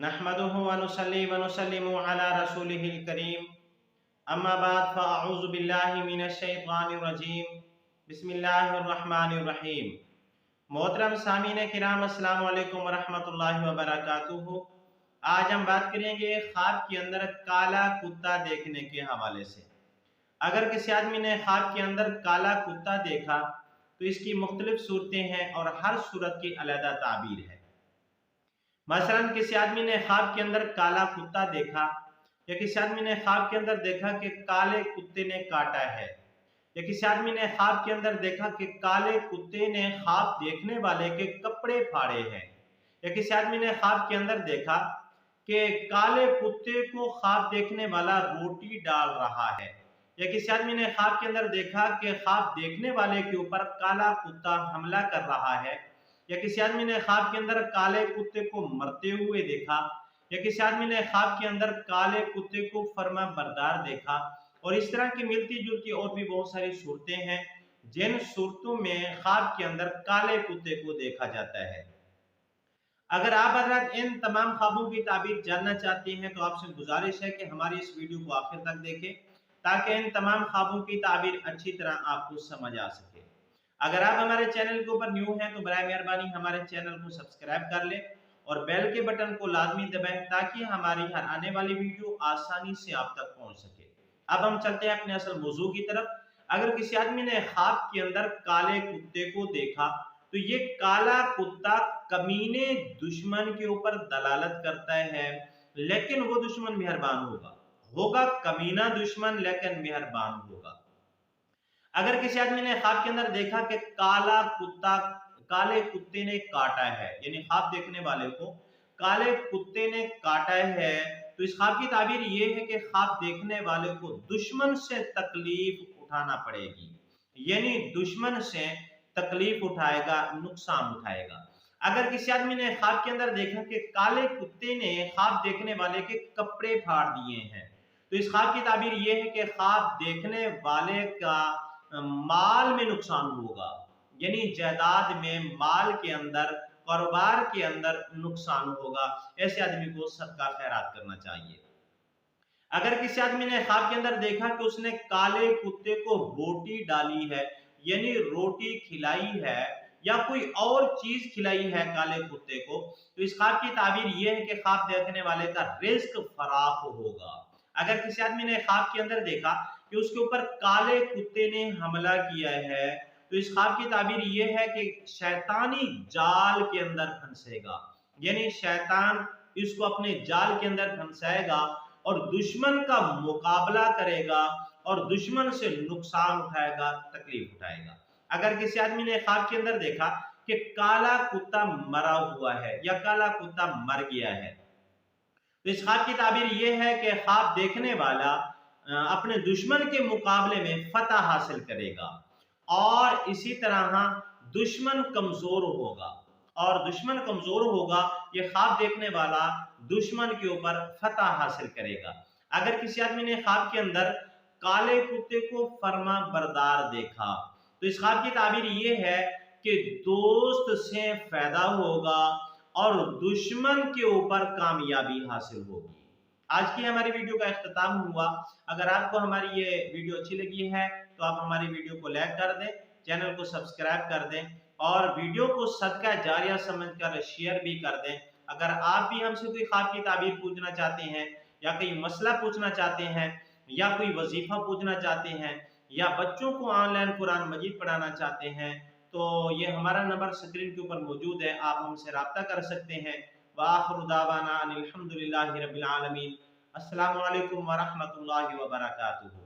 नहमदुहु व नुसल्ली व नुसल्लिमु अला रसूलिहिल करीम अम्मा बाद फ़अऊज़ु बिल्लाहि मिनश शैतानिर रजीम बिस्मिल्लाहिर रहमानिर रहीम। मोहतरम सामीन किराम, अस्सलामु अलैकुम व रहमतुल्लाहि व बरकातुहू। आज हम बात करेंगे ख्वाब के अंदर काला कुत्ता देखने के हवाले से। अगर किसी आदमी ने ख्वाब के अंदर काला कुत्ता देखा तो इसकी मुख्तलिफ सूरतें हैं और हर सूरत की अलग ताबीर है। मसलन किसी आदमी ने ख्वाब के अंदर काला कुत्ता देखा, या किसी आदमी ने ख्वाब के अंदर देखा कि काले कुत्ते ने काटा है, या किसी आदमी ने ख्वाब के अंदर देखा कि काले कुत्ते ने ख्वाब देखने वाले के कपड़े फाड़े हैं, या किसी आदमी ने ख्वाब के अंदर देखा कि काले कुत्ते को ख्वाब देखने वाला रोटी डाल रहा है, या किसी आदमी ने ख्वाब के अंदर देखा कि ख्वाब देखने वाले के ऊपर काला कुत्ता हमला कर रहा है, या किसी आदमी ने ख्वाब के अंदर काले कुत्ते को मरते हुए देखा, या किसी आदमी ने ख्वाब के अंदर काले कुत्ते को फर्मा बरदार देखा। और इस तरह की मिलती जुलती और भी बहुत सारी सूरतें हैं जिन सूरतों में ख्वाब के अंदर काले कुत्ते को देखा जाता है। अगर आप हजरत इन तमाम ख्वाबों की ताबीर जानना चाहते हैं तो आपसे गुजारिश है कि हमारी इस वीडियो को आखिर तक देखें ताकि इन तमाम ख्वाबों की ताबीर अच्छी तरह आपको समझ आ सके। अगर आप हमारे चैनल के ऊपर न्यू हैं तो बराए मेहरबानी हमारे चैनल को सब्सक्राइब कर लें और बेल के बटन को लाजमी दबाएं ताकि हमारी हर आने वाली वीडियो आसानी से आप तक पहुंच सके। अब हम चलते हैं अपने असल मौजू की तरफ। अगर किसी आदमी ने ख्वाब के अंदर काले कुत्ते को देखा तो ये काला कुत्ता कमीने दुश्मन के ऊपर दलालत करता है, लेकिन वो दुश्मन मेहरबान होगा कमीना दुश्मन लेकिन मेहरबान होगा। अगर किसी आदमी ने ख्वाब के अंदर देखा कि काले कुत्ते ने काटा है, यानी ख्वाब देखने वाले को काले कुत्ते ने काटा है, तो इस ख्वाब की ताबीर ये है कि ख्वाब देखने वाले को दुश्मन से तकलीफ उठाना पड़ेगी, यानी दुश्मन से तकलीफ उठाएगा, नुकसान उठाएगा। अगर किसी आदमी ने ख्वाब के अंदर देखा कि काले कुत्ते ने ख्वाब देखने वाले के कपड़े फाड़ दिए हैं, तो इस ख्वाब की ताबीर ये है कि ख्वाब देखने वाले का माल में नुकसान होगा, यानी जायदाद में, माल के अंदर, कारोबार के अंदर नुकसान होगा। ऐसे आदमी को सदका खैरात करना चाहिए। अगर किसी आदमी ने ख्वाब के अंदर देखा कि उसने काले कुत्ते को रोटी डाली है, यानी रोटी खिलाई है या कोई और चीज खिलाई है काले कुत्ते को, तो इस ख्वाब की ताबीर यह है कि ख्वाब देखने वाले का रिस्क फराख होगा। अगर किसी आदमी ने ख्वाब के अंदर देखा कि उसके ऊपर काले कुत्ते ने हमला किया है, तो इस ख्वाब की ताबीर यह है कि शैतानी जाल के अंदर फंसेगा, यानी शैतान इसको अपने जाल के अंदर फंसाएगा और दुश्मन का मुकाबला करेगा और दुश्मन से नुकसान उठाएगा, तकलीफ उठाएगा। अगर किसी आदमी ने ख्वाब के अंदर देखा कि काला कुत्ता मरा हुआ है या काला कुत्ता मर गया है, तो इस ख्वाब की ताबीर यह है कि ख्वाब देखने वाला अपने दुश्मन के मुकाबले में फतह हासिल करेगा और इसी तरह दुश्मन कमजोर होगा, और दुश्मन कमजोर होगा ये ख्वाब देखने वाला दुश्मन के ऊपर फतह हासिल करेगा। अगर किसी आदमी ने ख्वाब के अंदर काले कुत्ते को फर्मा बरदार देखा, तो इस ख्वाब की ताबीर ये है कि दोस्त से फायदा होगा और दुश्मन के ऊपर कामयाबी हासिल होगी। आज की हमारी वीडियो का इख्तिताम हुआ। अगर आपको हमारी ये वीडियो अच्छी लगी है तो आप हमारी वीडियो को लाइक कर दें, चैनल को सब्सक्राइब कर दें और वीडियो को सदका जारिया समझकर शेयर भी कर दें। अगर आप भी हमसे कोई ख्वाब की ताबीर पूछना चाहते हैं या कोई मसला पूछना चाहते हैं या कोई वजीफा पूछना चाहते हैं या बच्चों को ऑनलाइन कुरान मजीद पढ़ाना चाहते हैं, तो ये हमारा नंबर स्क्रीन के ऊपर मौजूद है, आप हमसे रब्ता कर सकते हैं। व आखिरु दावाना अनिल हम्दुलिल्लाहि रब्बिल आलमीन। अस्सलामु अलैकुम व रहमतुल्लाहि व बरकातुहू।